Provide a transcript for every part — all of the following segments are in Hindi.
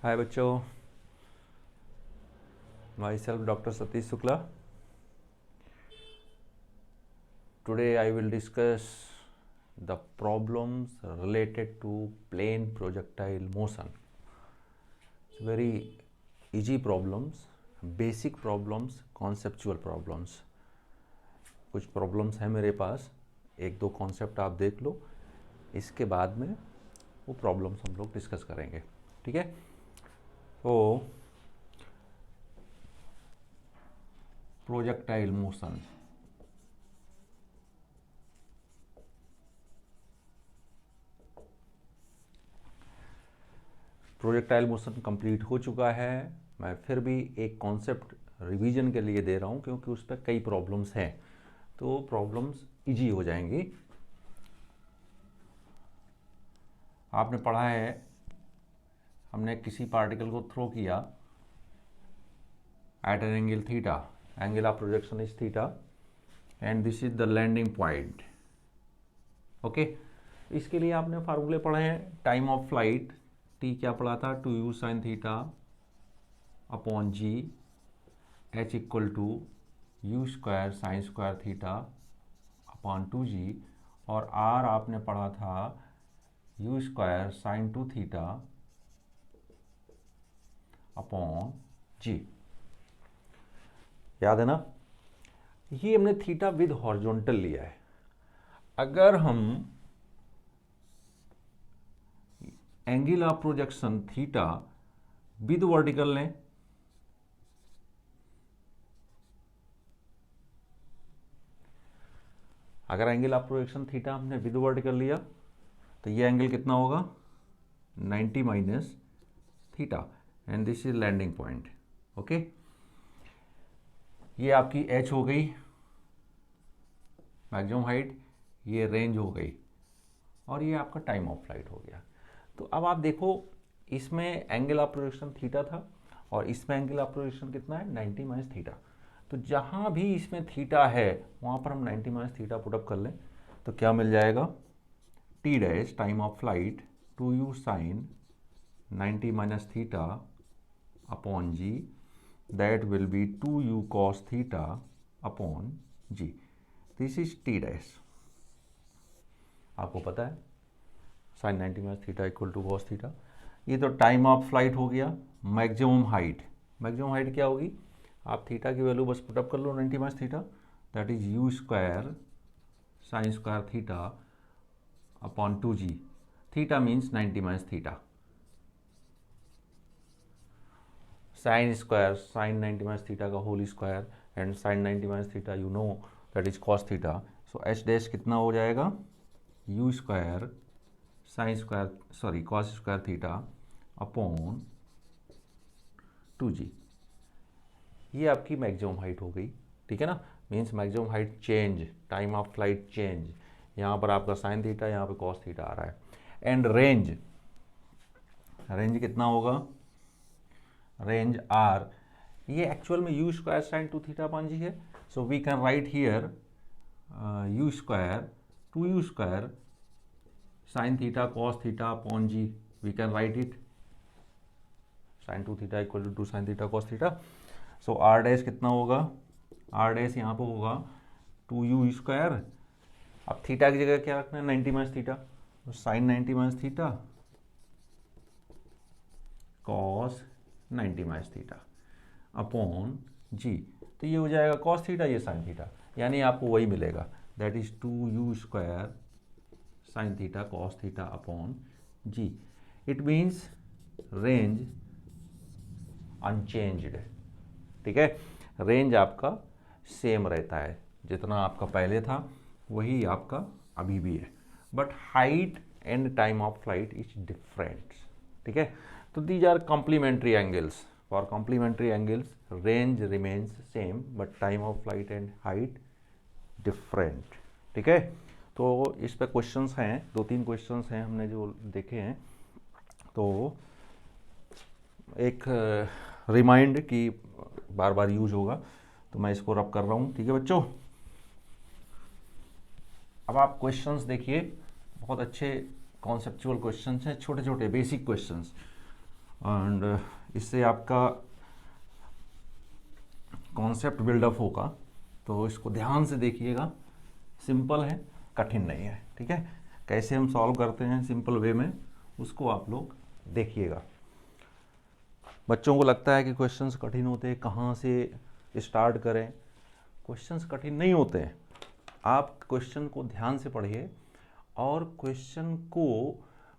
हाय बच्चों, my self doctor Satish Shukla. Today I will discuss the problems related to plane projectile motion. It's very easy problems, basic problems, conceptual problems. कुछ प्रॉब्लम्स हैं मेरे पास, एक दो कॉन्सेप्ट आप देख लो, इसके बाद में वो प्रॉब्लम्स हम लोग डिस्कस करेंगे. ठीक है. तो projectile motion, projectile motion complete हो चुका है. मैं फिर भी एक कॉन्सेप्ट रिवीजन के लिए दे रहा हूँ क्योंकि उस पर कई प्रॉब्लम्स हैं, तो प्रॉब्लम्स इजी हो जाएंगी. आपने पढ़ा है, हमने किसी पार्टिकल को थ्रो किया at an angle theta, angle of projection is theta and this is the landing point. Okay, इसके लिए आपने फार्मूले पढ़े हैं. टाइम ऑफ फ्लाइट टी क्या पढ़ा था, 2u sine theta upon g, H equal to u square sine square theta upon 2g, और आर आपने पढ़ा था u square sine 2 theta upon g. याद है ना. ये हमने थीटा विद हॉरिजॉन्टल लिया है. अगर हम angle of projection theta with vertical लें, अगर एंगल ऑफ प्रोजेक्शन थीटा हमने विद वर्टिकल लिया तो ये एंगल कितना होगा, 90 minus theta, and this is landing point. Okay, ये आपकी एच हो गई मैक्सिमम हाइट, ये रेंज हो गई, और ये आपका टाइम ऑफ फ्लाइट हो गया. तो अब आप देखो, इसमें एंगल ऑफ प्रोजेक्शन थीटा था और इसमें एंगल ऑफ प्रोजेक्शन कितना है, 90 माइनस थीटा. तो जहाँ भी इसमें थीटा है वहाँ पर हम 90 माइनस थीटा पुटअप कर लें तो क्या मिल जाएगा, T dash time of flight 2u sine 90 minus theta upon g, that will be 2u cos theta upon g. This is T dash. आपको पता है sine 90 minus theta equal to cos theta. ये तो टाइम ऑफ फ्लाइट हो गया. मैक्सिमम हाइट, मैक्सिमम हाइट क्या होगी, आप थीटा की वैल्यू बस पुटअप कर लो 90 minus theta, that is u square sine square theta upon 2g. Theta means 90 minus theta, sine square sine 90 minus theta का whole square, and sine 90 minus theta you know that is cos theta. So H dash कितना हो जाएगा, u square sine square sorry cos square theta upon 2g. ये आपकी मैक्सिमम हाइट हो गई. ठीक है ना. Means maximum height change, time of flight change. यहाँ पर आपका साइन थीटा, यहाँ पे कॉस थीटा आ रहा है. एंड रेंज, रेंज कितना होगा, रेंज आर, ये एक्चुअल में u square sine 2 theta upon g है. So we can write here u square 2u square sine theta cos theta upon g. We can write it sine 2 theta equal to 2 sine theta cos theta. So R dash कितना होगा, आर डैश यहाँ पर होगा 2u स्क्वायर. अब थीटा की जगह क्या रखना है, 90 माइनस थीटा, तो sine 90 minus theta cos 90 minus theta upon g. तो ये हो जाएगा कॉस थीटा, ये साइन थीटा, यानी आपको वही मिलेगा, that is 2u square sine theta cos theta upon g. It means range unchanged. ठीक है, रेंज आपका सेम रहता है, जितना आपका पहले था वही आपका अभी भी है, but height and time of flight is different. ठीक है. तो these are complementary angles. For complementary angles range remains same but time of flight and height different. ठीक है. तो इस पे क्वेश्चंस हैं, 2-3 क्वेश्चंस हैं हमने जो देखे हैं. तो एक रिमाइंड की बार बार यूज होगा, तो मैं इसको रब कर रहा हूँ. ठीक है बच्चों. अब आप क्वेश्चंस देखिए, बहुत अच्छे कॉन्सेप्चुअल क्वेश्चंस हैं, छोटे छोटे बेसिक क्वेश्चंस. एंड इससे आपका कॉन्सेप्ट बिल्डअप होगा। तो इसको ध्यान से देखिएगा, सिंपल है, कठिन नहीं है, ठीक है। कैसे हम सॉल्व करते हैं सिंपल वे में, उसको आप लोग देखिएगा। बच्चों को लगता है कि क्वेश्चंस कठिन होते हैं, कहाँ से स्टार्ट करें। क्वेश्चंस कठिन नहीं होते हैं, आप क्वेश्चन को ध्यान से पढ़िए और क्वेश्चन को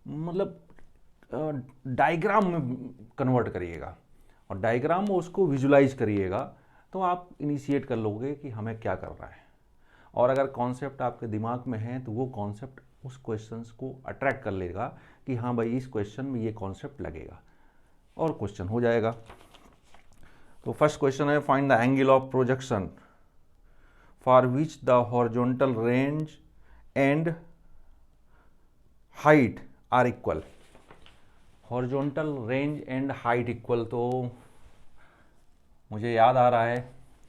मतलब डायग्राम में कन्वर्ट करिएगा और डायग्राम में उसको विजुलाइज करिएगा, तो आप इनिशिएट कर लोगे कि हमें क्या करना है। और अगर कॉन्सेप्ट आपके दिमाग में है तो वो कॉन्सेप्ट उस क्वेश्चंस को अट्रैक्ट कर लेगा कि हाँ भाई इस क्वेश्चन में ये कॉन्सेप्ट लगेगा और क्वेश्चन हो जाएगा। तो फर्स्ट क्वेश्चन है, find the angle of projection for which the horizontal range and height are equal. Horizontal range and height equal, तो मुझे याद आ रहा है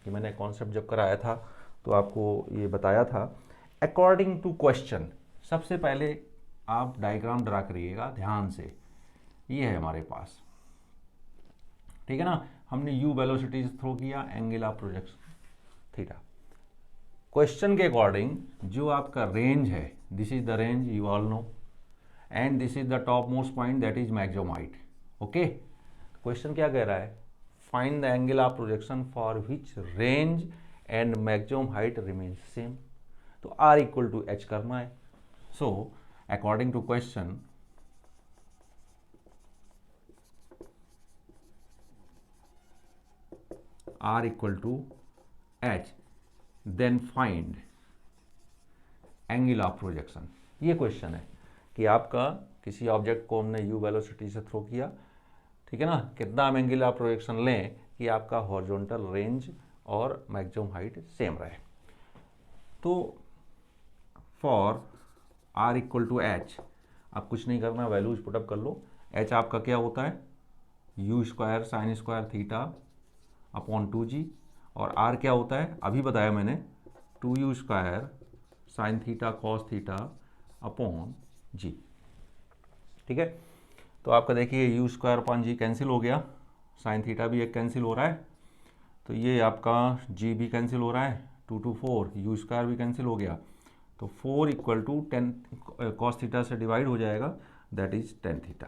कि मैंने कॉन्सेप्ट जब कराया था तो आपको ये बताया था। अकॉर्डिंग टू क्वेश्चन, सबसे पहले आप डायग्राम ड्रा करिएगा ध्यान से। ये है हमारे पास, ठीक है ना। हमने यू वेलोसिटी थ्रो किया, angle of projection theta. Question के अकॉर्डिंग जो आपका रेंज है, this is the range, you all know, and this is the top most point, that is maximum height. Okay, question क्या कह रहा है, find the angle of projection for which range and maximum height remains same. तो आर इक्वल टू एच करना है। So according to question, R equal to H, then find angle of projection. ये क्वेश्चन है कि आपका किसी ऑब्जेक्ट को हमने यू वेलोसिटी से थ्रो किया, ठीक है ना, कितना हम एंगल ऑफ प्रोजेक्शन लें कि आपका हॉरिजॉन्टल रेंज और मैक्सिमम हाइट सेम रहे। तो for R equal to H, आप कुछ नहीं करना, वैल्यूज पुटअप कर लो। एच आपका क्या होता है, you square sine square theta upon 2g, और आर क्या होता है, अभी बताया मैंने, 2u square sine theta cos theta upon g, ठीक है। तो आपका देखिए u square upon g cancel हो गया, साइन थीटा भी एक कैंसिल हो रहा है, तो ये आपका जी भी कैंसिल हो रहा है, 2 to 4, यू स्क्वायर भी कैंसिल हो गया, तो 4 इक्वल टू 10 कॉस थीटा से डिवाइड हो जाएगा, that is 10 theta.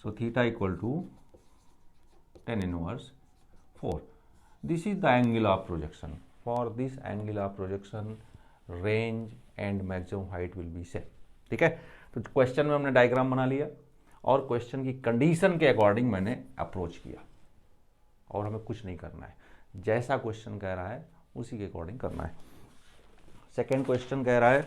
So theta equal to 10 inverse 4। This is the angle of projection. For this angle of projection range and maximum height will be same, ठीक है। तो क्वेश्चन में हमने डायग्राम बना लिया और क्वेश्चन की कंडीशन के अकॉर्डिंग मैंने अप्रोच किया, और हमें कुछ नहीं करना है, जैसा क्वेश्चन कह रहा है उसी के अकॉर्डिंग करना है। सेकेंड क्वेश्चन कह रहा है,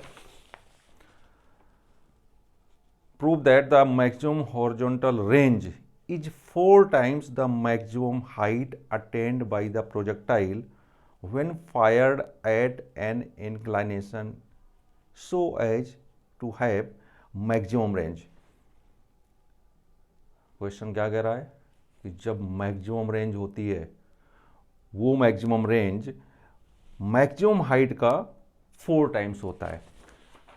prove that the maximum horizontal range is 4 times the maximum height attained by the projectile when fired at an inclination so as to have maximum range। Question क्या कह रहा है कि जब मैक्सिमम रेंज होती है, वो मैक्सिमम रेंज मैक्सिमम हाइट का 4 टाइम्स होता है।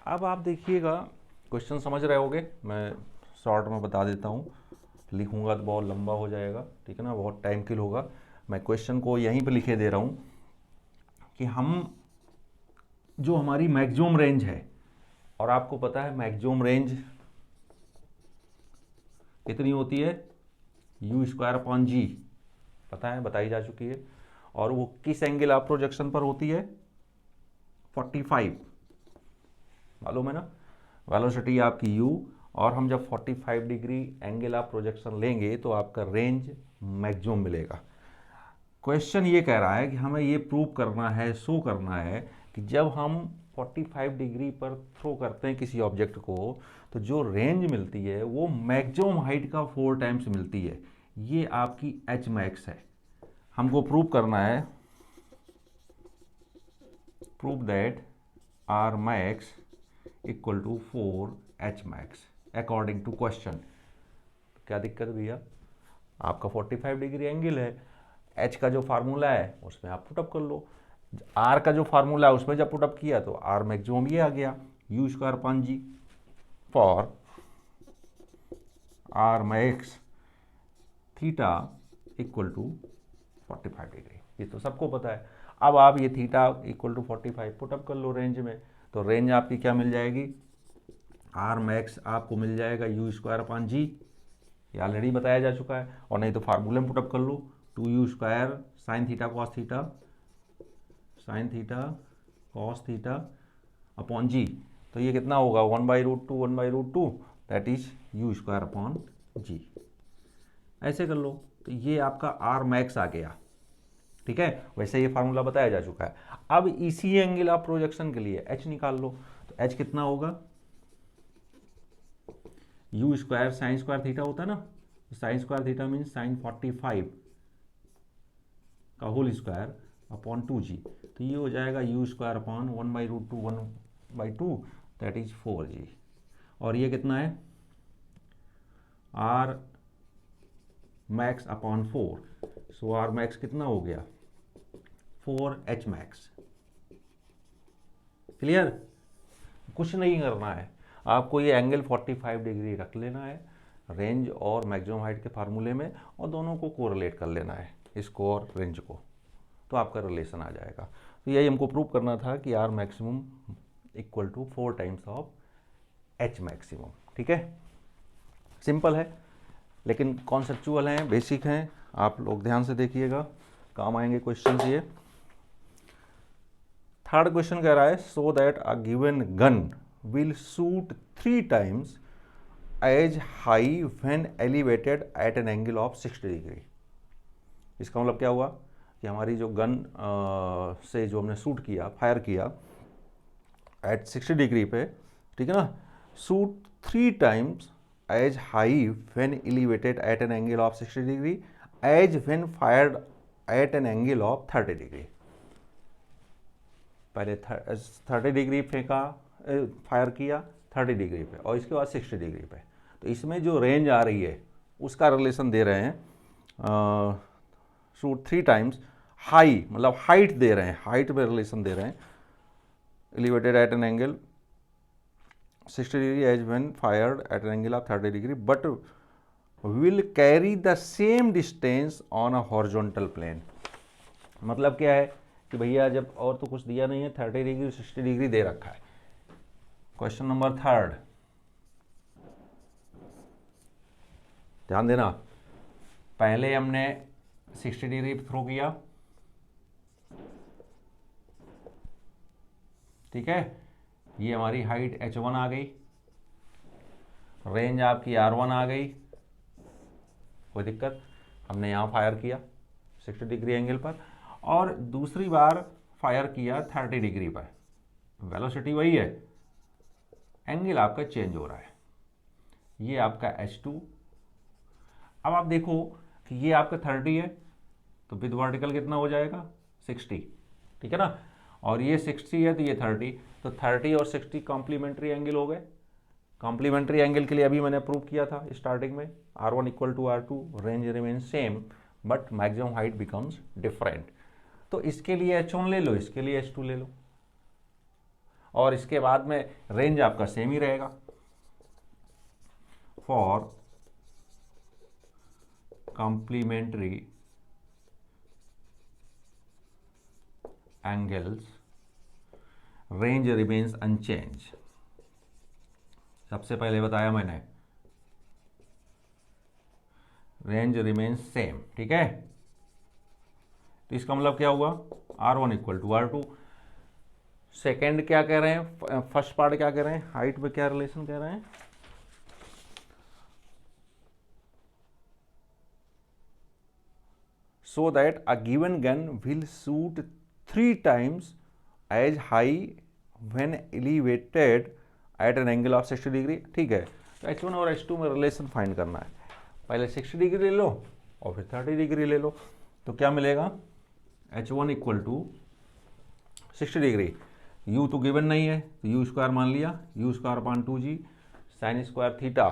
अब आप देखिएगा, क्वेश्चन समझ रहे होगे, मैं शॉर्ट में बता देता हूँ, लिखूंगा तो बहुत लंबा हो जाएगा, ठीक है ना, बहुत टाइम किल होगा। मैं क्वेश्चन को यहीं पे लिखे दे रहा हूँ कि हम जो हमारी मैक्सिमम रेंज है, और आपको पता है मैक्सिमम रेंज कितनी होती है, यू स्क्वायर अपॉन जी, पता है, बताई जा चुकी है, और वो किस एंगल ऑफ प्रोजेक्शन पर होती है, 45, मालूम है ना, वेलोसिटी आपकी u, और हम जब 45 डिग्री एंगल ऑफ प्रोजेक्शन लेंगे तो आपका रेंज मैक्सिमम मिलेगा। क्वेश्चन ये कह रहा है कि हमें ये प्रूव करना है, शो करना है कि जब हम 45 डिग्री पर थ्रो करते हैं किसी ऑब्जेक्ट को, तो जो रेंज मिलती है वो मैक्सिमम हाइट का 4 टाइम्स मिलती है। ये आपकी एच मैक्स है, हमको प्रूव करना है, prove that R max equal to 4 H max according to question. क्या दिक्कत भैया, आपका 45 डिग्री एंगल है, एच का जो फार्मूला है उसमें आप पुटअप कर लो, आर का जो फार्मूला है उसमें जब पुटअप किया तो आर मैक्सिमम ये आ गया, u square upon g. For R max theta equal to 45 degree, ये तो सबको पता है। अब आप ये थीटा इक्वल टू 45 पुटअप कर लो रेंज में, तो रेंज आपकी क्या मिल जाएगी, आर मैक्स आपको मिल जाएगा यू स्क्वायर अपॉन जी, ये ऑलरेडी बताया जा चुका है, और नहीं तो फार्मूले में पुटअप कर लो, 2u square sine theta cos theta upon g, तो ये कितना होगा 1/√2 that is u square upon g. ऐसे कर लो, तो ये आपका आर मैक्स आ गया, ठीक है। वैसे ये फार्मूला बताया जा चुका है। अब इसी एंगल ऑफ प्रोजेक्शन के लिए एच निकाल लो, तो एच कितना होगा, u square sine square theta होता है ना, sign square theta mean sine 45 का होल स्क्वायर अपॉन 2g, तो ये हो जाएगा u square upon 1/√2 that is 4g, और ये कितना है आर मैक्स अपॉन 4, सो आर मैक्स कितना हो गया 4h मैक्स। क्लियर, कुछ नहीं करना है आपको, ये एंगल 45 डिग्री रख लेना है रेंज और मैक्सिमम हाइट के फार्मूले में, और दोनों को कोरिलेट कर लेना है, इसको और रेंज को, तो आपका रिलेशन आ जाएगा। तो यही हमको प्रूव करना था कि R maximum equal to 4 times of H maximum, ठीक है। सिंपल है, लेकिन कॉन्सेप्चुअल हैं, बेसिक हैं, आप लोग ध्यान से देखिएगा, काम आएंगे क्वेश्चन ये। थर्ड क्वेश्चन कह रहा है, so that a given gun will shoot 3 times as high when elevated at an angle of 60 degree. इसका मतलब क्या हुआ कि हमारी जो गन से जो हमने शूट किया, फायर किया एट 60 डिग्री पे, ठीक है ना, shoot 3 times as high when elevated at an angle of 60 degree as when fired at an angle of 30 degree. पहले 30 डिग्री फेंका, फायर किया 30 डिग्री पे, और इसके बाद 60 डिग्री पे, तो इसमें जो रेंज आ रही है उसका रिलेशन दे रहे हैं, शूट 3 टाइम्स हाई, मतलब हाइट दे रहे हैं, हाइट में रिलेशन दे रहे हैं, elevated at an angle 60 degree as when fired at an angle of 30 degree, but will carry the same distance on a horizontal plane. मतलब क्या है कि भैया जब और तो कुछ दिया नहीं है, 30 डिग्री 60 डिग्री दे रखा है। क्वेश्चन नंबर 3, ध्यान देना, पहले हमने 60 डिग्री थ्रो किया, ठीक है, ये हमारी हाइट h1 आ गई, रेंज आपकी r1 आ गई, कोई दिक्कत, हमने यहाँ फायर किया 60 डिग्री एंगल पर, और दूसरी बार फायर किया 30 डिग्री पर, वेलोसिटी वही है, एंगल आपका चेंज हो रहा है, ये आपका h2। अब आप देखो कि ये आपका 30 है, तो विद वर्टिकल कितना हो जाएगा 60, ठीक है ना, और ये 60 है तो ये 30, तो 30 और 60 कॉम्प्लीमेंट्री एंगल हो गए। कॉम्प्लीमेंट्री एंगल के लिए अभी मैंने प्रूव किया था स्टार्टिंग में, r1 equal to r2, range remain same but maximum height becomes different. तो इसके लिए h1 ले लो, इसके लिए h2 ले लो, और इसके बाद में रेंज आपका सेम ही रहेगा। For complementary angles range remains unchanged, सबसे पहले बताया मैंने, रेंज रिमेन्स सेम, ठीक है। तो इसका मतलब क्या हुआ, r1 equal to r2। Second क्या कह रहे हैं, फर्स्ट पार्ट क्या कह रहे हैं, हाइट में क्या रिलेशन कह रहे हैं, so that a given gun will shoot 3 times as high when elevated at an angle of 60 degree, ठीक है। तो H1 और H2 में रिलेशन फाइंड करना है, पहले 60 डिग्री ले लो और फिर 30 डिग्री ले लो, तो क्या मिलेगा, H1 equal to 60 degree, U तो गिवन नहीं है तो U स्क्वायर मान लिया, U square upon 2g sine square theta,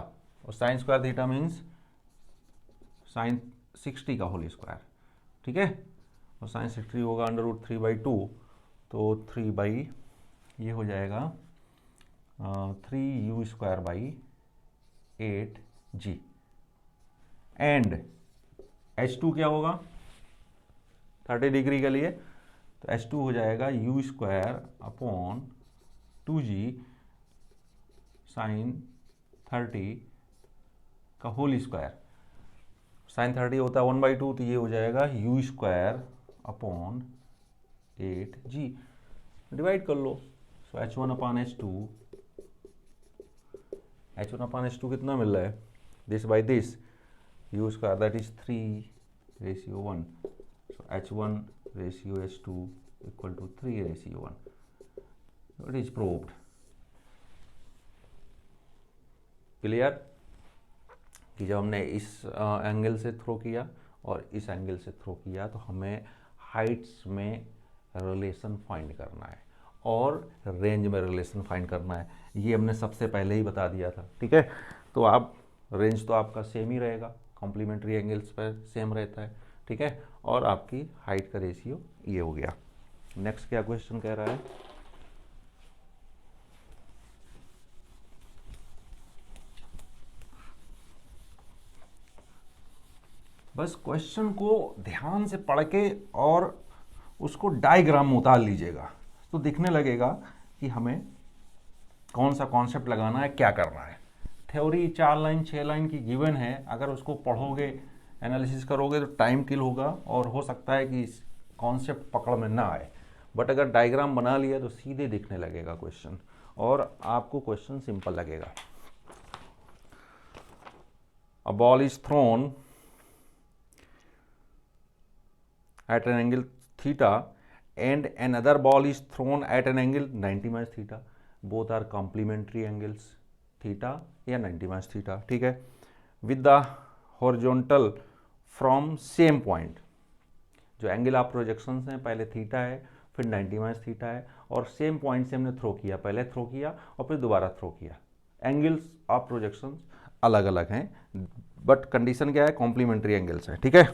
और sine square theta means sine 60 का होल स्क्वायर, ठीक है, और साइन 60 होगा √3/2, तो 3 ये हो जाएगा 3u square by 8g, and H2 क्या होगा 30 डिग्री के लिए, तो H2 हो जाएगा u square upon 2g sign 30 का होल स्क्वायर। साइन 30 होता है 1/2, तो ये हो जाएगा u square upon 8g, divide कर लो। सो H1/H2 कितना मिल रहा है, this by this, u square that is 3/1, so H1/H2 equal to 3/1, it is proved. Clear कि जब हमने इस एंगल से थ्रो किया और इस एंगल से थ्रो किया तो हमें हाइट्स में रिलेशन फाइंड करना है और रेंज में रिलेशन फाइंड करना है, ये हमने सबसे पहले ही बता दिया था। ठीक है, तो आप रेंज तो आपका सेम ही रहेगा, कॉम्प्लीमेंट्री एंगल्स पर सेम रहता है। ठीक है, और आपकी हाइट का रेशियो ये हो गया। नेक्स्ट क्या क्वेश्चन कह रहा है, बस क्वेश्चन को ध्यान से पढ़ के और उसको डायग्राम में उतार लीजिएगा तो दिखने लगेगा कि हमें कौन सा कॉन्सेप्ट लगाना है, क्या करना है। थ्योरी 4 लाइन 6 लाइन की गिवन है, अगर उसको पढ़ोगे एनालिसिस करोगे तो टाइम किल होगा और हो सकता है कि कॉन्सेप्ट पकड़ में ना आए, बट अगर डायग्राम बना लिया तो सीधे दिखने लगेगा क्वेश्चन और आपको क्वेश्चन सिंपल लगेगा। A ball is throne at an angle theta and another ball is thrown at an angle 90 minus theta, both are complementary angles theta या 90 minus theta। ठीक है, with the horizontal from same point, जो एंगल ऑफ प्रोजेक्शंस हैं पहले थीटा है फिर 90 माइनस थीटा है और सेम पॉइंट से हमने थ्रो किया, पहले थ्रो किया और फिर दोबारा थ्रो किया। एंगल्स ऑफ प्रोजेक्शंस अलग अलग हैं बट कंडीशन क्या है, कॉम्प्लीमेंट्री एंगल्स हैं। ठीक है,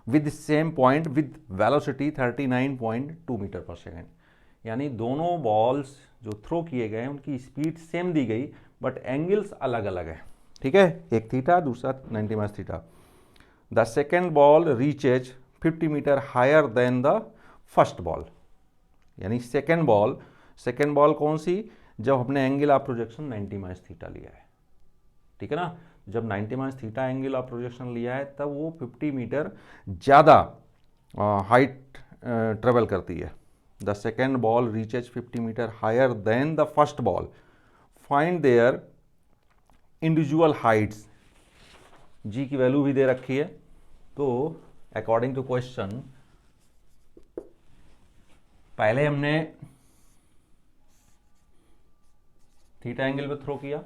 with same point with velocity 39.2 metre per second, यानी दोनों बॉल्स जो थ्रो किए गए हैं उनकी स्पीड सेम दी गई बट एंगल्स अलग अलग हैं। ठीक है, एक थीटा दूसरा 90 minus theta. The second ball reaches 50 metre higher than the first ball, यानी सेकेंड बॉल कौन सी, जब हमने angle of projection 90 minus theta लिया है। ठीक है ना, जब 90 minus theta angle of projection लिया है तब वो 50 मीटर ज़्यादा हाइट ट्रेवल करती है। The second ball reaches 50 metre higher than the first ball, find their individual heights, g की वैल्यू भी दे रखी है। तो अकॉर्डिंग टू क्वेश्चन पहले हमने थीटा एंगल पे थ्रो किया,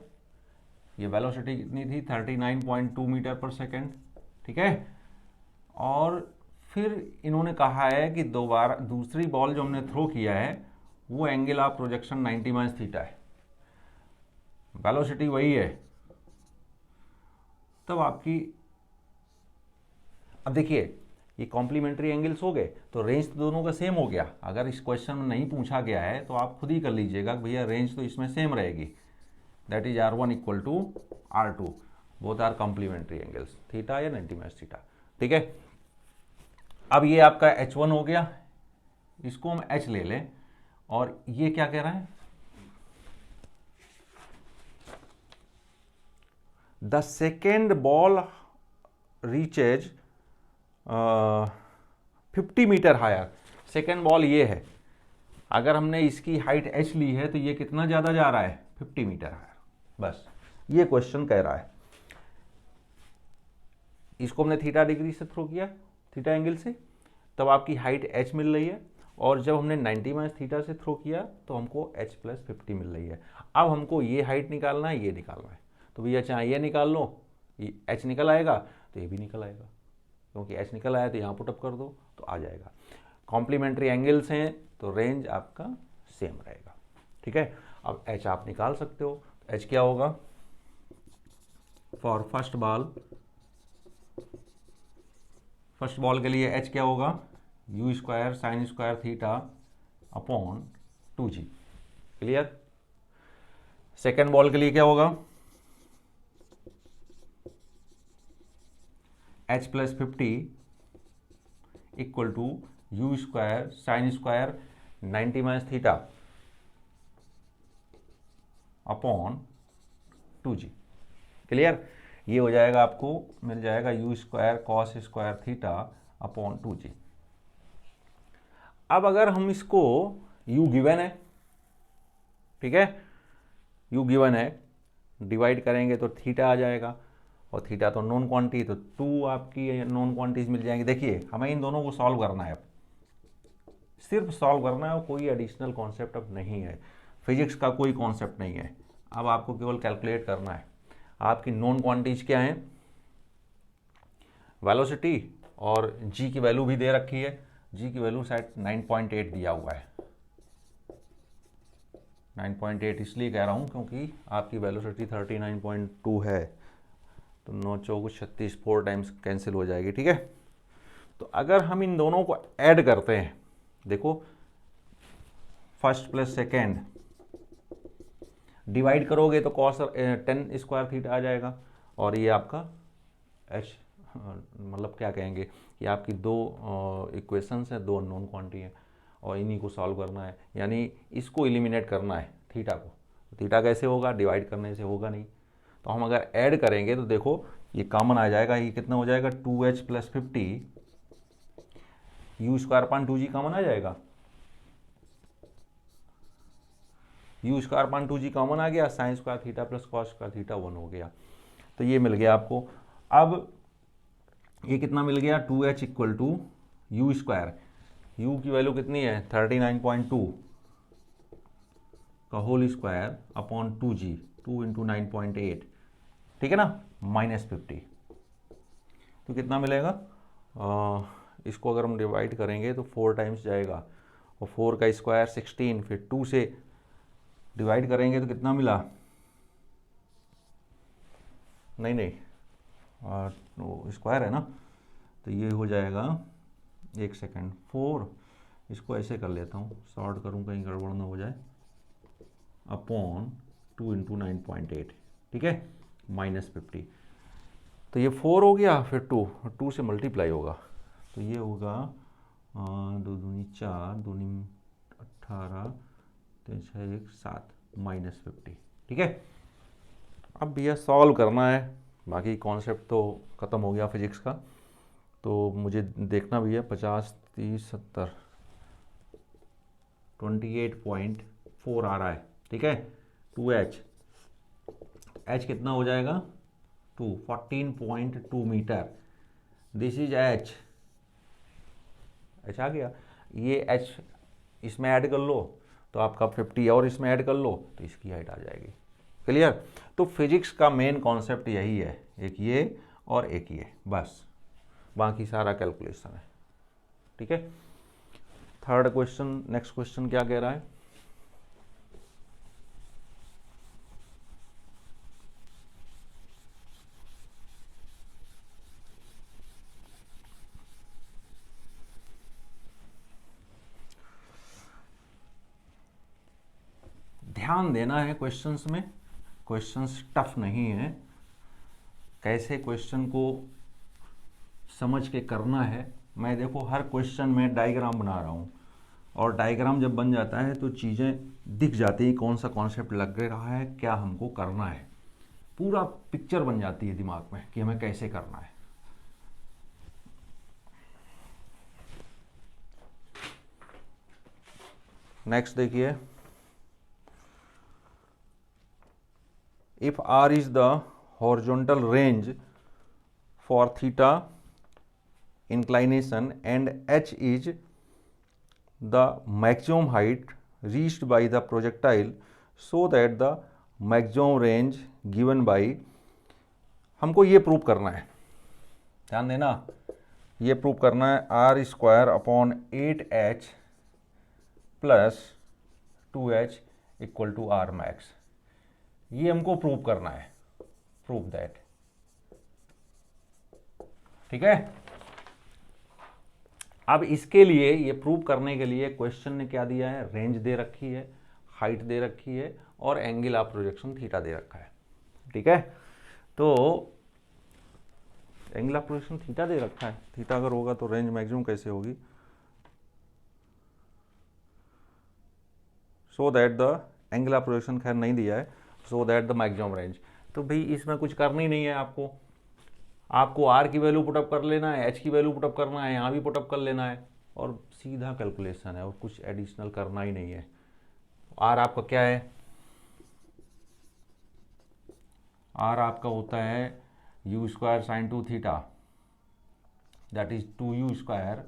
ये वेलोसिटी कितनी थी 39.2 मीटर पर सेकेंड। ठीक है, और फिर इन्होंने कहा है कि दोबारा दूसरी बॉल जो हमने थ्रो किया है वो angle of projection 90 minus theta है, वेलोसिटी वही है। तब आपकी, अब देखिए ये कॉम्प्लीमेंट्री एंगल्स हो गए तो रेंज तो दोनों का सेम हो गया। अगर इस क्वेश्चन में नहीं पूछा गया है तो आप खुद ही कर लीजिएगा कि भैया रेंज तो इसमें सेम रहेगी, that is R1 equal to R2, both are complementary angles, theta या 90 माइनस थीटा। ठीक है, अब ये आपका H1 हो गया, इसको हम H ले लें और ये क्या कह रहा है, the second ball reaches 50 metre higher, second ball ये है, अगर हमने इसकी हाइट h ली है तो ये कितना ज़्यादा जा रहा है 50 मीटर हायर, बस ये क्वेश्चन कह रहा है। इसको हमने थीटा डिग्री से थ्रो किया, थीटा एंगल से, तब आपकी हाइट h मिल रही है, और जब हमने 90 माइनस थीटा से थ्रो किया तो हमको h प्लस 50 मिल रही है। अब हमको ये हाइट निकालना है, ये निकालना है, तो भैया चाहे ये निकाल लो, ये h निकल आएगा तो ये भी निकल आएगा, क्योंकि h निकल आया तो यहाँ पुटअप कर दो तो आ जाएगा। कॉम्प्लीमेंट्री एंगल्स हैं तो रेंज आपका सेम रहेगा। ठीक है, अब h आप निकाल सकते हो, h क्या होगा फॉर फर्स्ट बॉल के लिए h क्या होगा, u square sine square theta upon 2g। Clear, second ball के लिए क्या होगा, H plus 50 equal to u square sine square 90 minus theta upon 2g। Clear? ये हो जाएगा, आपको मिल जाएगा u square cos square theta upon 2g। अब अगर हम इसको u गिवन है, ठीक है, u गिवन है, डिवाइड करेंगे तो थीटा आ जाएगा, और थीटा तो नॉन क्वांटिटी, तो 2 आपकी नॉन क्वांटिटीज मिल जाएंगी। देखिए हमें इन दोनों को सॉल्व करना है, अब सिर्फ सॉल्व करना है, और कोई एडिशनल कॉन्सेप्ट अब नहीं है, फिजिक्स का कोई कॉन्सेप्ट नहीं है। अब आपको केवल कैलकुलेट करना है। आपकी नॉन क्वांटिटीज क्या हैं? वेलोसिटी, और g की वैल्यू भी दे रखी है। g की वैल्यू शायद 9.8 दिया हुआ है। 9.8 इसलिए कह रहा हूँ क्योंकि आपकी वेलोसिटी 39.2 है, तो 9 चौक 36, 4 टाइम्स कैंसिल हो जाएगी, ठीक है। तो अगर हम इन दोनों को ऐड करते हैं, देखो फर्स्ट प्लस सेकेंड डिवाइड करोगे तो कॉस 10 स्क्वायर थीटा आ जाएगा, और ये आपका एच मतलब क्या कहेंगे, ये आपकी दो इक्वेशंस हैं, दो अननोन क्वांटिटी हैं, और इन्हीं को सॉल्व करना है, यानी इसको एलिमिनेट करना है थीटा को। थीटा कैसे होगा? डिवाइड करने से होगा नहीं। तो हम अगर ऐड करेंगे तो देखो ये कॉमन आ जाएगा, ये कितना हो जाएगा 2h प्लस 50 यू स्क्वायर पान 2g कॉमन आ जाएगा, यू स्क्वायर पान 2g कॉमन आ गया, sign square theta plus cos square theta 1 हो गया। तो ये मिल गया आपको। अब ये कितना मिल गया? 2h equal to u square, u की वैल्यू कितनी है 39.2 का whole square upon 2g, 2 into 9.8, ठीक है ना, माइनस 50। तो कितना मिलेगा? इसको अगर हम डिवाइड करेंगे तो 4 टाइम्स जाएगा, और 4 का स्क्वायर 16, फिर 2 से डिवाइड करेंगे तो कितना मिला? नहीं स्क्वायर है ना, तो ये हो जाएगा, एक सेकेंड, 4, इसको ऐसे कर लेता हूँ, सॉर्ट करूँ कहीं गड़बड़ ना हो जाए, अपॉन 2 इंटू 9.8, ठीक है, माइनस 50। तो ये 4 हो गया, फिर 2 से मल्टीप्लाई होगा, तो ये होगा 2 दूनी 4, 2 दूनी 18, 3 6 1 7, माइनस 50, ठीक है। अब भैया सॉल्व करना है, बाकी कॉन्सेप्ट तो ख़त्म हो गया फिजिक्स का। तो मुझे देखना भैया 50 30 70 28.4 आ रहा है, ठीक है। 2h, h कितना हो जाएगा? 14.2 मीटर, दिस इज h आ गया। ये h इसमें ऐड कर लो तो आपका 50, और इसमें ऐड कर लो तो इसकी हाइट आ जाएगी। क्लियर? तो फिजिक्स का मेन कॉन्सेप्ट यही है, एक ये और एक ये, बस, बाकी सारा कैलकुलेशन है, ठीक है। थर्ड क्वेश्चन, नेक्स्ट क्वेश्चन क्या कह रहा है? ध्यान देना है क्वेश्चंस में, क्वेश्चंस टफ नहीं है, कैसे क्वेश्चन को समझ के करना है। मैं देखो हर क्वेश्चन में डायग्राम बना रहा हूँ, और डायग्राम जब बन जाता है तो चीज़ें दिख जाती हैं, कौन सा कॉन्सेप्ट लग रहा है, क्या हमको करना है, पूरा पिक्चर बन जाती है दिमाग में कि हमें कैसे करना है। नेक्स्ट देखिए, if r is the horizontal range for theta inclination and h is the maximum height reached by the projectile, so that the maximum range given by, हमको ये प्रूव करना है, ध्यान देना, ये प्रूव करना है r square upon 8h plus 2h equal to r max, ये हमको प्रूव करना है, प्रूव दैट, ठीक है। अब इसके लिए, ये प्रूव करने के लिए क्वेश्चन ने क्या दिया है? रेंज दे रखी है, हाइट दे रखी है, और एंगल ऑफ प्रोजेक्शन थीटा दे रखा है, ठीक है। तो एंगल ऑफ प्रोजेक्शन थीटा दे रखा है, थीटा अगर होगा तो रेंज मैक्सिमम कैसे होगी, सो that the angle of projection खैर नहीं दिया है, सो दैट द मैक्सिमम रेंज। तो भाई इसमें कुछ करना ही नहीं है आपको, आपको आर की वैल्यू पुटअप कर लेना है, एच की वैल्यू पुटअप करना है, यहाँ भी पुटअप कर लेना है और सीधा कैलकुलेशन है और कुछ एडिशनल करना ही नहीं है। आर आपका क्या है, आर आपका होता है you square sine 2 theta, that is 2u square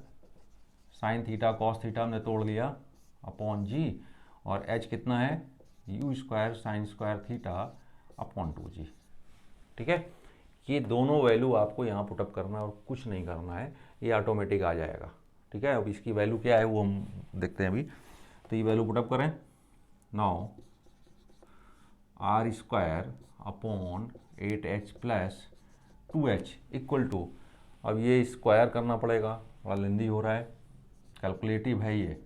sine theta cos theta हमने तोड़ लिया अपॉन जी, और एच कितना है you square sine square theta upon 2g। ठीक है, ये दोनों वैल्यू आपको यहाँ पुटअप करना है और कुछ नहीं करना है, ये ऑटोमेटिक आ जाएगा। ठीक है, अब इसकी वैल्यू क्या है वो हम देखते हैं अभी। तो ये वैल्यू पुटअप करें, now r square upon 8h plus 2h equal to, अब ये स्क्वायर करना पड़ेगा, बड़ा लेंदी हो रहा है, कैलकुलेटिव है, ये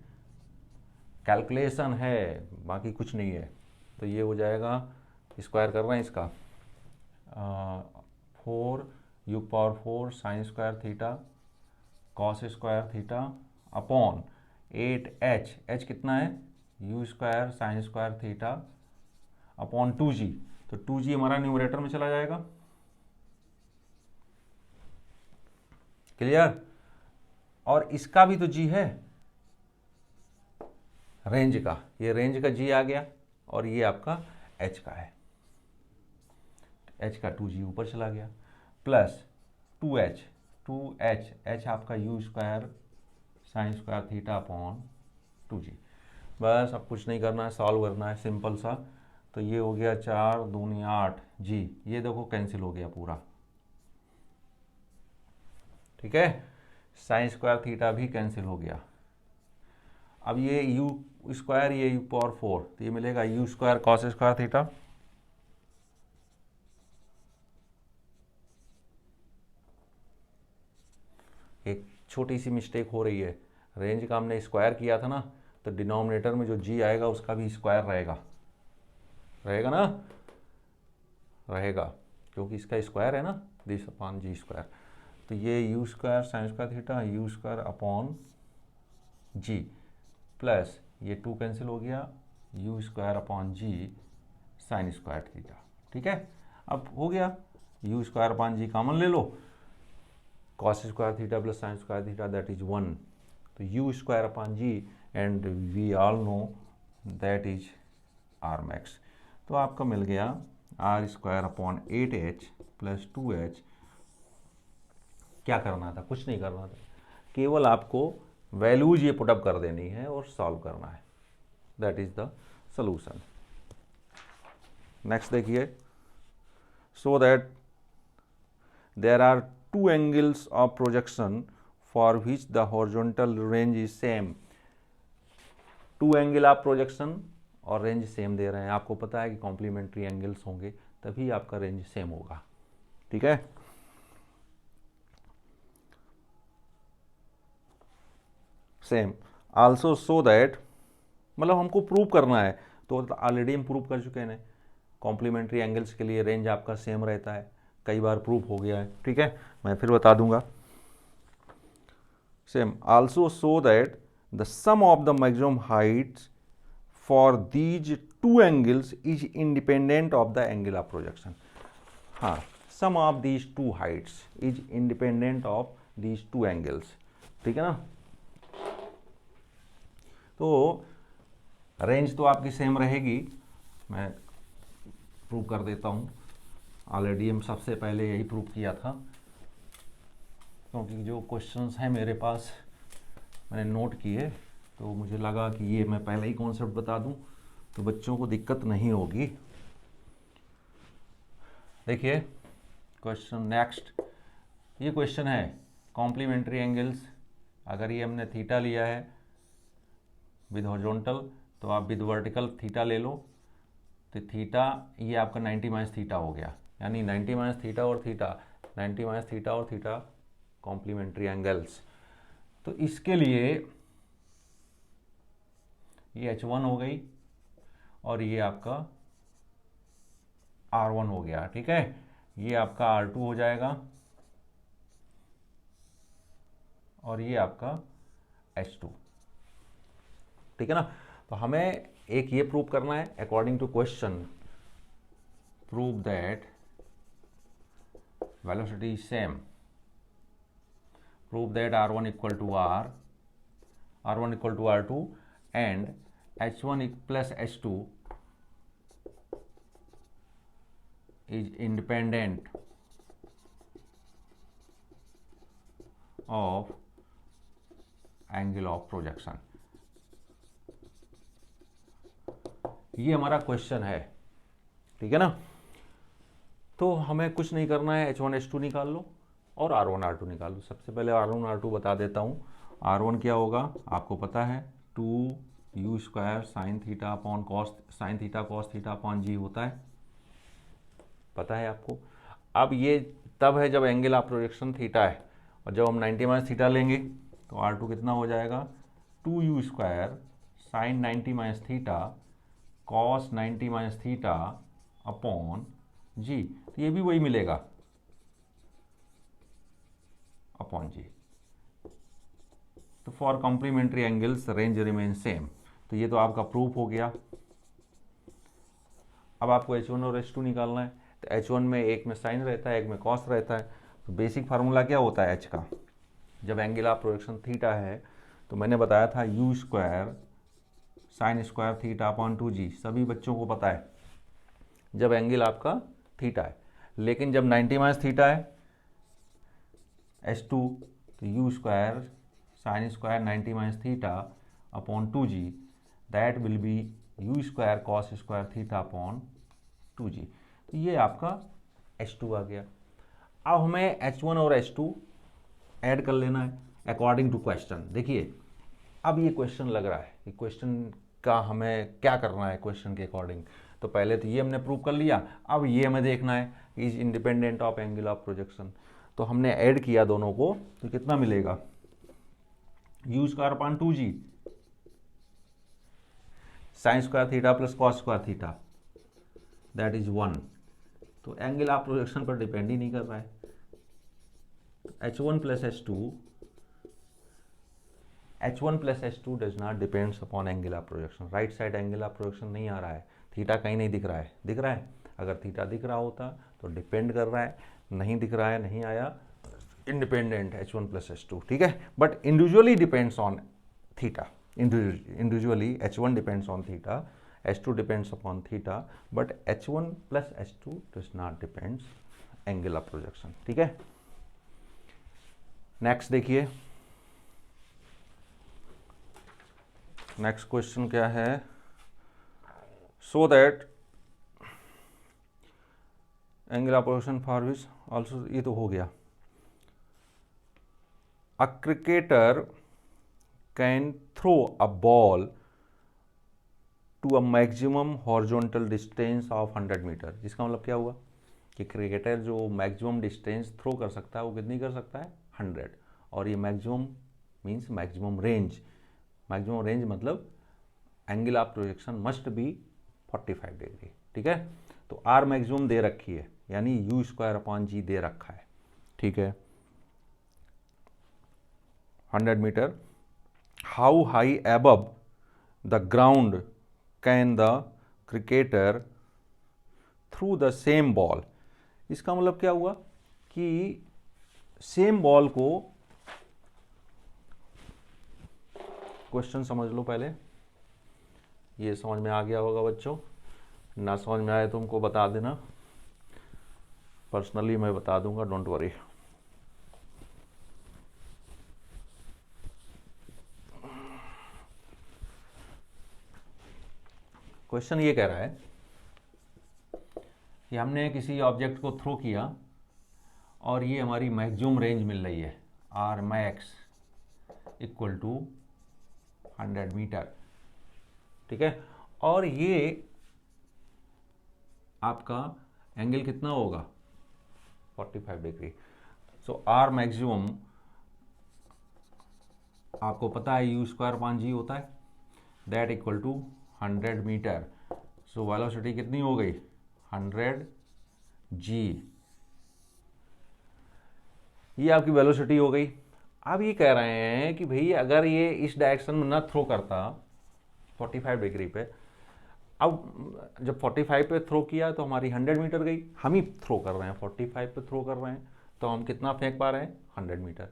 कैलकुलेशन है, बाकी कुछ नहीं है। तो ये हो जाएगा, स्क्वायर कर रहे हैं इसका 4 sign square theta cos square theta upon 8h, h कितना है you square sine square theta upon 2g, तो 2g हमारा न्यूमरेटर में चला जाएगा। क्लियर, और इसका भी तो g है रेंज का, ये रेंज का g आ गया और ये आपका h का है, h का 2g ऊपर चला गया प्लस 2h, h आपका you square sine square theta upon 2g। बस अब कुछ नहीं करना है, सॉल्व करना है सिंपल सा। तो ये हो गया 4 दूनी 8 जी, ये देखो कैंसिल हो गया पूरा। ठीक है, साइन स्क्वायर थीटा भी कैंसिल हो गया। अब ये यू स्क्वायर, ये यू पावर 4, तो ये मिलेगा you square cos square theta एक छोटी सी मिस्टेक हो रही है, रेंज का हमने स्क्वायर किया था ना, तो डिनोमिनेटर में जो जी आएगा उसका भी स्क्वायर रहेगा, रहेगा ना, रहेगा, क्योंकि इसका स्क्वायर है ना, दिस अपॉन जी स्क्वायर। तो ये u square sine square theta u square upon g plus ये 2 कैंसिल हो गया, u square upon g sine square theta. ठीक है, अब हो गया, u square upon g common ले लो, cos square theta plus sine square theta that is 1, तो u square upon g and we all know that is R max. तो आपका मिल गया are square upon 8h plus 2h। क्या करना था, कुछ नहीं करना था, केवल आपको वैल्यूज ये पुटअप कर देनी है और सॉल्व करना है, that is the solution. Next देखिए, so that there are two angles of projection for which the horizontal range is same. Two angle of projection और रेंज सेम दे रहे हैं, आपको पता है कि कॉम्प्लीमेंट्री एंगल्स होंगे तभी आपका रेंज सेम होगा। ठीक है, सेम आल्सो सो दैट, मतलब हमको प्रूव करना है, तो ऑलरेडी हम प्रूव कर चुके हैं, कॉम्प्लीमेंट्री एंगल्स के लिए रेंज आपका सेम रहता है, कई बार प्रूव हो गया है। ठीक है, मैं फिर बता दूंगा, same also so that the sum of the maximum heights for these two angles is independent of the angle of projection. हाँ, sum of these two heights is independent of these two angles. ठीक है ना, तो रेंज तो आपकी सेम रहेगी, मैं प्रूव कर देता हूँ, ऑलरेडी हम सबसे पहले यही प्रूव किया था, क्योंकि जो क्वेश्चंस हैं मेरे पास मैंने नोट किए, तो मुझे लगा कि ये मैं पहले ही कॉन्सेप्ट बता दूं तो बच्चों को दिक्कत नहीं होगी। देखिए क्वेश्चन नेक्स्ट, ये क्वेश्चन है कॉम्प्लीमेंट्री एंगल्स, अगर ये हमने थीटा लिया है विद हॉरिजॉन्टल, तो आप विद वर्टिकल थीटा ले लो, तो थीटा ये आपका 90 माइनस थीटा हो गया, यानी 90 माइनस थीटा और थीटा, 90 माइनस थीटा और थीटा कॉम्प्लीमेंट्री एंगल्स। तो इसके लिए ये H1 हो गई और ये आपका R1 हो गया। ठीक है, ये आपका R2 हो जाएगा और ये आपका h2, ठीक है ना। तो हमें एक ये प्रूव करना है according to question, prove that velocity is same, prove that r1 equal to r1 equal to r2 and h1 plus h2 is independent of angle of projection। ये हमारा क्वेश्चन है, ठीक है ना। तो हमें कुछ नहीं करना है, h1 h2 निकाल लो और r1 r2 निकाल लो। सबसे पहले r1 r2 बता देता हूँ। r1 क्या होगा आपको पता है, 2u square sine theta upon cos sine theta cos theta upon g होता है, पता है आपको। अब ये तब है जब एंगल ऑफ प्रोजेक्शन थीटा है, और जब हम 90 माइनस थीटा लेंगे तो R2 कितना हो जाएगा, 2u square sine 90 minus theta cos 90 minus theta upon g, तो ये भी वही मिलेगा अपॉन जी। तो for complementary angles range remain same, तो ये तो आपका प्रूफ हो गया। अब आपको h1 और h2 निकालना है। तो h1 में एक में साइन रहता है, एक में कॉस रहता है। तो बेसिक फार्मूला क्या होता है h का, जब एंगल ऑफ प्रोजेक्शन थीटा है तो मैंने बताया था u square sine square theta upon 2g, सभी बच्चों को पता है जब एंगल आपका थीटा है। लेकिन जब 90 माइनस थीटा है h2, तो u square sine square 90 minus theta upon 2g, that will B u square cos square theta upon 2g। तो ये आपका h2 आ गया। अब हमें h1 और h2 ऐड कर लेना है अकॉर्डिंग टू क्वेश्चन। देखिए अब ये क्वेश्चन लग रहा है कि क्वेश्चन का हमें क्या करना है क्वेश्चन के अकॉर्डिंग। तो पहले तो ये हमने प्रूव कर लिया, अब ये हमें देखना है is independent of angle of projection. तो हमने ऐड किया दोनों को, तो कितना मिलेगा, u square upon 2g sine square theta plus cos square theta, that is 1। तो एंगल ऑफ प्रोजेक्शन पर डिपेंड ही नहीं कर रहा है। h1 plus h2 does not depends upon angle of projection. Right side angle of projection नहीं आ रहा है, थीटा कहीं नहीं दिख रहा है, दिख रहा है। अगर थीटा दिख रहा होता तो डिपेंड कर रहा है, नहीं दिख रहा है, नहीं आया, इंडिपेंडेंट h1 प्लस h2, ठीक है। But individually depends on theta, individually h1 depends on theta, h2 depends upon theta, but h1 plus h2 does not depends angle of projection, ठीक है। नेक्स्ट देखिए, नेक्स्ट क्वेश्चन क्या है, so that angle of projection for which also, ये तो हो गया। A cricketer can throw a ball to a maximum horizontal distance of 100 metre. इसका मतलब क्या हुआ कि क्रिकेटर जो मैक्सिमम डिस्टेंस थ्रो कर सकता है वो कितनी कर सकता है, 100। और ये maximum means maximum range, maximum range मतलब angle of projection must be 45 degree, ठीक है। तो आर मैक्सिमम दे रखी है, यानी यू स्क्वायर अपॉन जी दे रखा है, ठीक है, 100 meter. How high above the ground can the cricketer throw the same ball? इसका मतलब क्या हुआ कि सेम बॉल को, क्वेश्चन समझ लो पहले, ये समझ में आ गया होगा बच्चों, ना समझ में आए तो हमको बता देना, पर्सनली मैं बता दूंगा, डोंट वरी। क्वेश्चन ये कह रहा है कि हमने किसी ऑब्जेक्ट को थ्रो किया और ये हमारी मैक्सिमम रेंज मिल रही है, r max equal to 100 metre, ठीक है। और ये आपका एंगल कितना होगा, 45 डिग्री। सो आर मैक्सिमम आपको पता है यू स्क्वायर अपॉन जी होता है, that equal to 100 metre. So velocity कितनी हो गई, 100 जी, ये आपकी वेलोसिटी हो गई। अब ये कह रहे हैं कि भाई अगर ये इस डायरेक्शन में ना थ्रो करता 45 डिग्री पे, अब जब 45 पे थ्रो किया तो हमारी 100 मीटर गई, हम ही थ्रो कर रहे हैं 45 पे थ्रो कर रहे हैं, तो हम कितना फेंक पा रहे हैं 100 मीटर।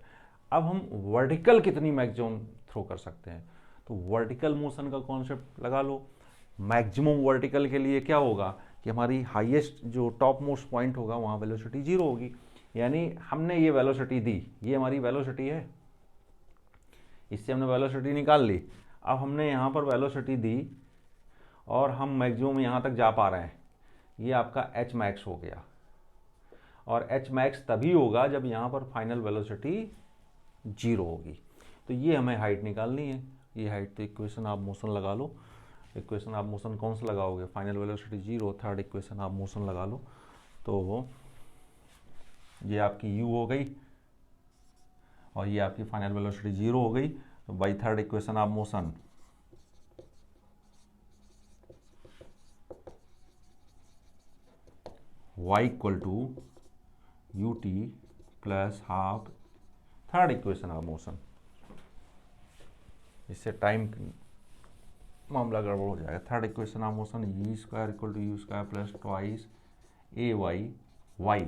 अब हम वर्टिकल कितनी मैक्सिमम थ्रो कर सकते हैं, तो वर्टिकल मोशन का कॉन्सेप्ट लगा लो। मैक्सिमम वर्टिकल के लिए क्या होगा कि हमारी हाईएस्ट जो टॉप मोस्ट पॉइंट होगा वहाँ वेलोसिटी 0 होगी, यानी हमने ये वेलोसिटी दी, ये हमारी वेलोसिटी है, इससे हमने वेलोसिटी निकाल ली। अब हमने यहाँ पर वेलोसिटी दी और हम मैक्सिमम यहाँ तक जा पा रहे हैं, ये आपका एच मैक्स हो गया। और एच मैक्स तभी होगा जब यहाँ पर फाइनल वेलोसिटी 0 होगी। तो ये हमें हाइट निकालनी है, ये हाइट। तो इक्वेशन आप मोशन लगा लो, इक्वेशन आप मोशन कौन सा लगाओगे, final velocity 0, third equation of motion लगा लो। तो ये आपकी u हो गई और ये आपकी फाइनल वेलोसिटी 0 हो गई। तो by third equation of motion y equal to u t plus half, third equation of motion. इससे टाइम मामला गड़बड़ हो जाएगा। Third equation of motion e square equal to u square plus twice a y y,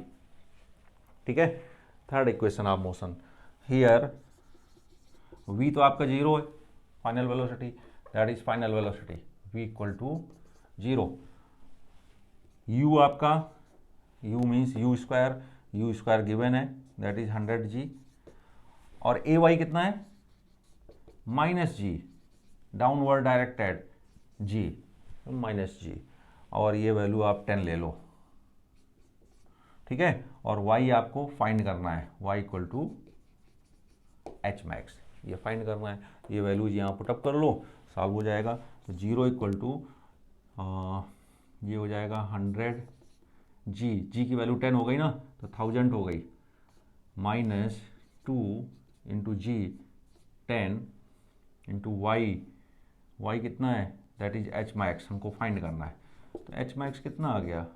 ठीक है। Third equation of motion here v तो आपका 0 है, final velocity, that is final velocity v equal to 0। u आपका u means u square given है, दैट इज 100g। और ए वाई कितना है -g, downward directed g -g, और ये वैल्यू आप 10 ले लो, ठीक है। और y आपको फाइंड करना है, y equal to h max, ये फाइंड करना है। ये वैल्यूज यहाँ पुटअप कर लो, सॉल्व हो जाएगा। तो 0 इक्वल टू ये हो जाएगा 100g, g की वैल्यू 10 हो गई ना, तो 1000 हो गई, -2 इंटू जी 10 इंटू वाई कितना है, दैट इज एच मैक्स, हमको फाइंड करना है। तो एच मैक्स कितना आ गया